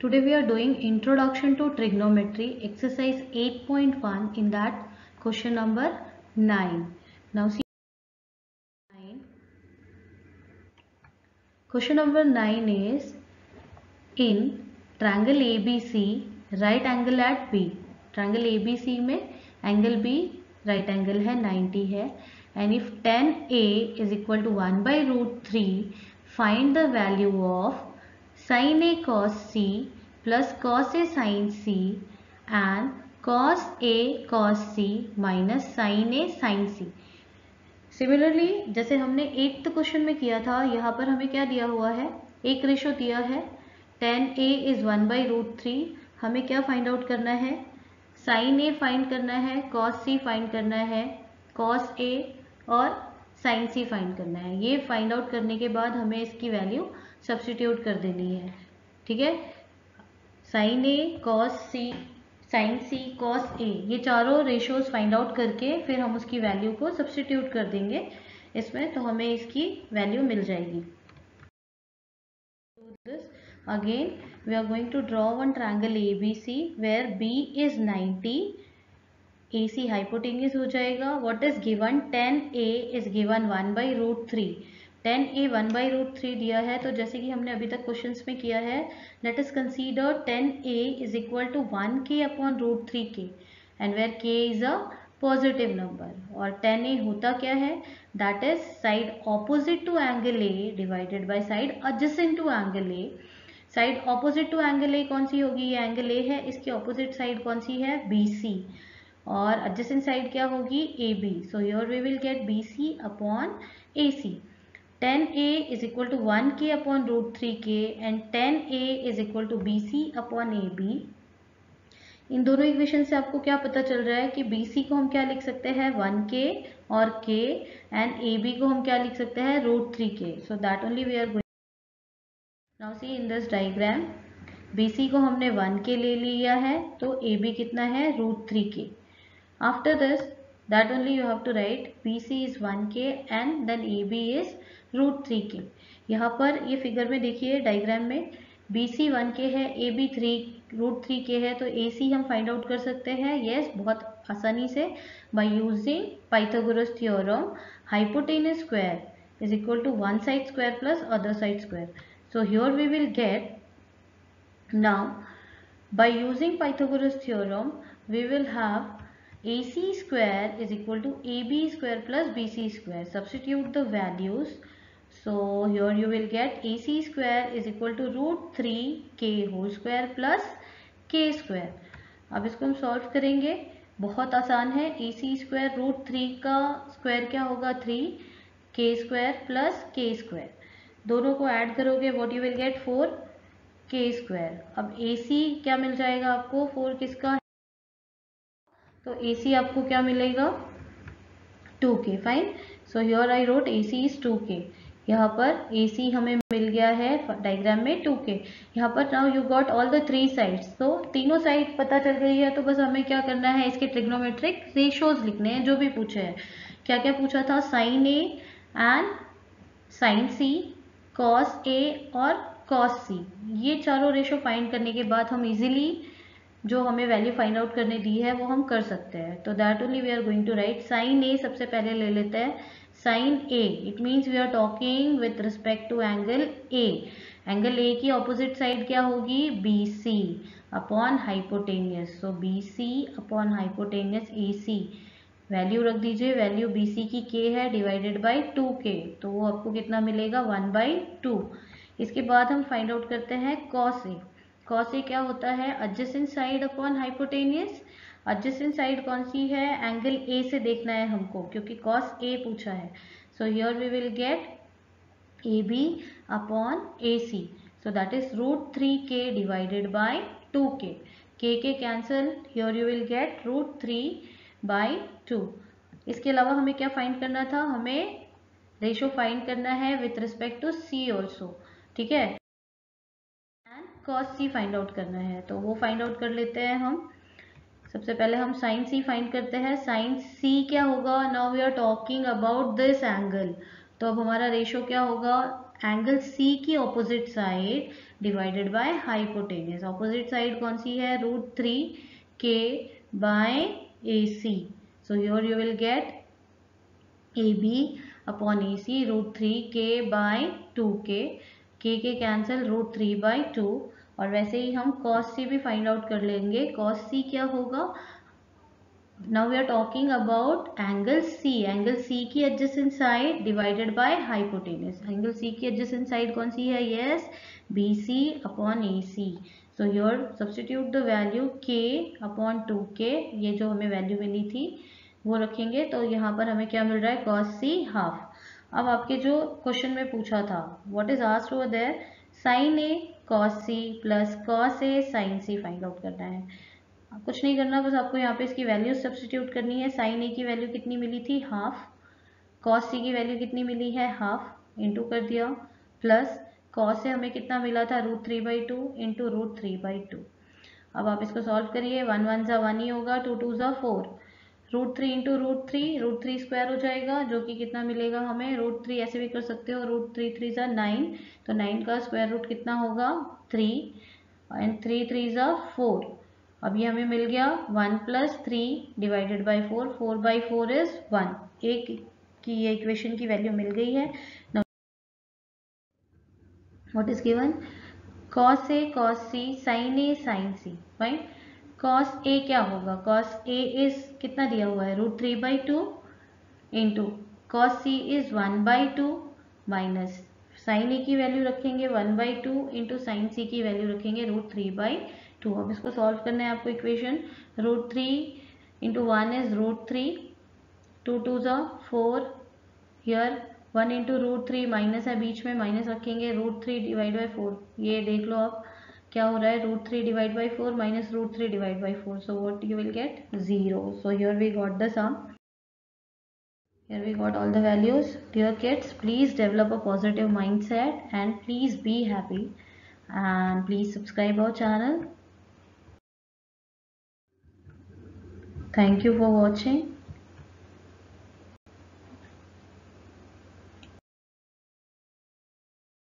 Today we are doing Introduction to Trigonometry, exercise 8.1. In that, question number 9. Now see 9. Question number 9 is, in triangle ABC, right angle at B. Triangle ABC में angle B right angle है 90 है, and if tan A is equal to 1 by root 3, find the value of sin A cos C plus cos A sin C and cos A cos C minus sin A sin C. Similarly जैसे हमने 8th question में किया था, यहाँ पर हमें क्या दिया हुआ है, एक रेशो दिया है tan A is 1 by root 3. हमें क्या फाइंड आउट करना है, sin A फाइंड करना है, cos C फाइंड करना है, cos A और sin C फाइंड करना है. ये फाइंड आउट करने के बाद हमें इसकी वैल्यू सब्स्टिट्यूट कर देनी है. ठीक है, sin A cos C sin C cos A, ये चारों रेशियोज फाइंड आउट करके फिर हम उसकी वैल्यू को सब्स्टिट्यूट कर देंगे इसमें, तो हमें इसकी वैल्यू मिल जाएगी. Again we are going to draw one triangle ABC where B is 90, AC hypotenuse हो जाएगा. What is given, tan A is given 1 by root 3. tan A 1 by root 3 दिया है, तो जैसे कि हमने अभी तक क्वेश्चंस में किया है, let us consider tan A is equal to 1k upon root 3k and where k is a positive number. और tan A होता क्या है, that is side opposite to angle A divided by side adjacent to angle A. Side opposite to angle A कौन सी होगी, ये angle A है, इसकी ऑपोजिट साइड कौन सी है, BC, और एडजेसेंट साइड क्या होगी, AB. So here we will get BC upon AC. tan A is equal to 1k upon root 3k and tan A is equal to BC upon AB. इन दोनों equation से आपको क्या पता चल रहा है कि BC को हम क्या लिख सकते हैं, 1k और k, एंड AB को हम क्या लिख सकते हैं, root 3k. So that only we are going. Now see in this diagram, BC को हमने 1k ले लिया है, तो AB कितना है, root 3k. After this that only you have to write BC is 1k and then AB is root 3k. यहाँ पर ये फिगर में देखिए डायग्राम में BC 1k है, AB रूट 3k है, तो AC हम फाइंड आउट कर सकते हैं. यस, बहुत आसानी से by using Pythagoras theorem. Hypotenuse square is equal to one side square plus other side square. So here we will get, now by using Pythagoras theorem we will have AC square is equal to AB square plus BC square. Substitute the values. So here you will get AC square is equal to root 3k whole square plus k square. अब इसको हम solve करेंगे, बहुत आसान है. AC square root 3 का square क्या होगा, 3k square plus k square. दोनों को ऐड करोगे, what you will gate, 4k square. अब AC क्या मिल जाएगा आपको, 4 किसका है, तो AC आपको क्या मिलेगा, 2k. Fine. So here I wrote AC is 2k. यहाँ पर AC हमें मिल गया है डायग्राम में 2k. यहाँ पर now you got all the 3 sides, तो तीनों साइड पता चल गई है. तो बस हमें क्या करना है, इसके ट्रिग्नोमेट्रिक रेशियोज लिखने हैं, जो भी पूछे है. क्या क्या पूछा था, sin A and sin C, cos A और cos C. ये चारों रेशो फाइंड करने के बाद हम इजीली जो हमें वैल्यू फाइंड आउट करने दी है वो हम कर सकते हैं. तो that only we are going to write. sin A सबसे पहले ले लेते हैं. sin A it means we are talking with respect to angle A. Angle A की ऑपोजिट साइड क्या होगी, BC upon hypotenuse. So BC upon hypotenuse AC. Value रख दीजिए, वैल्यू BC की k है डिवाइडेड बाई 2k, तो वो आपको कितना मिलेगा, 1/2. इसके बाद हम फाइंड आउट करते हैं cos A. cos A क्या होता है, adjacent side upon hypotenuse. Adjacent side कौन सी है, एंगल A से देखना है हमको, क्योंकि cos A पूछा है. So here we will get AB upon AC. So that is root 3k divided by 2k. k cancel, here you will get root 3/2. इसके अलावा हमें क्या फाइंड करना था, हमें रेशो फाइंड करना है with respect to C also. ठीक है, and cos C find out करना है, तो वो फाइंड आउट कर लेते हैं हम. सबसे पहले हम sin C फाइंड करते हैं. sin C क्या होगा, now we are talking about this angle, तो अब हमारा रेशो क्या होगा, एंगल सी की opposite side divided by hypotenuse. Opposite side कौन सी है? √3k by AC। So here you will get AB upon AC √3k by 2k, k के कैंसिल √3/2। और वैसे ही हम cos C भी फाइंड आउट कर लेंगे। cos C क्या होगा? Now we are talking about angle C. Angle C की adjacent side divided by hypotenuse. Angle C की adjacent side कौन सी है? Yes, BC upon AC. So here substitute the value K upon 2K. ये जो हमें वैल्यू मिली थी वो रखेंगे, तो यहाँ पर हमें क्या मिल रहा है? cos C half. अब आपके जो क्वेश्चन में पूछा था, what is asked over there? sin A cos C plus cos A sin C find out करना है। कुछ नहीं करना, बस आपको यहाँ पे इसकी वैल्यू सब्स्टिट्यूट करनी है। साइन ए की वैल्यू कितनी मिली थी? हाफ। कॉस सी की वैल्यू कितनी मिली है? हाफ। इंटू कर दिया, प्लस कॉस से हमें कितना मिला था? √3/2 इंटू √3/2। अब आप इसको सॉल्व करिए। 1 1 ज़ा 1 ही होगा, 2 2 ज़ा 4। √3 इंटू √3 स्क्वायर हो जाएगा, जो कि कितना मिलेगा हमें? √3 ऐसे भी कर सकते हो, √3 3 ज़ा 9, तो 9 का स्क्वायर रूट कितना होगा? 3, एंड 3 3 ज़ा 4। अब ये हमें मिल गया 1 + 3 डिवाइडेड बाई 4, 4/4 इज 1। एक की ये इक्वेशन की वैल्यू मिल गई है। What is given? cos A cos C sin A sin C। Fine. cos A क्या होगा? cos A इज कितना दिया हुआ है? √3/2 into cos C is 1/2 minus sine A की वैल्यू रखेंगे 1/2 इंटू साइन सी की वैल्यू रखेंगे √3/2। अब इसको सॉल्व करना है आपको इक्वेशन। √3 इंटू 1 इज √3, 2 2 ज़ा 4, हियर 1 इंटू √3 माइनस है, बीच में माइनस रखेंगे, √3 डिवाइड बाई 4। ये देख लो आप क्या हो रहा है? √3 divide by 4 minus √3 divide by 4। So what you will get? 0। So here we got the sum. Here we got all the values. Dear kids, please develop a positive mindset and please be happy, and please subscribe our channel. Thank you for watching.